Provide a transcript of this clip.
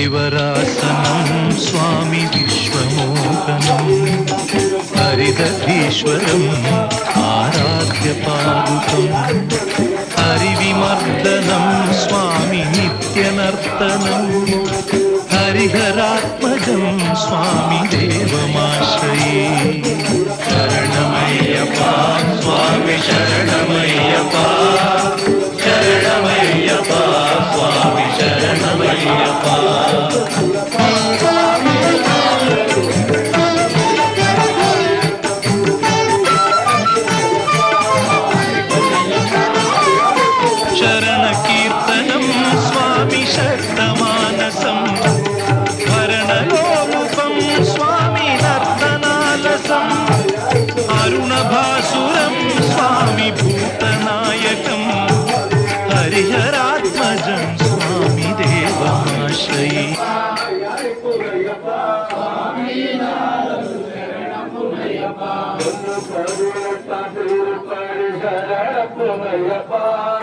हरिवरासनं स्वामि विश्वमोहनं हरिदधीश्वरम् आराध्यपादुकम् हरिविमर्दनं स्वामि नित्यनर्तनं हरिहरात्मजं स्वामि देवमाश्रये शरणमय्यप्पा स्वामि शरणमय्यप्पा शरणमय्यप्पा स्वामि शरणमय्यप्पा शरणकीर्तनं स्वामि शक्तमानसं भरणलोलुपं स्वामि नर्तनालसम् अरुणभासुरं स्वामि भूतनायकं हरिहरात्मजं स्वामि देवमाश्रये शरणमय्यप्पा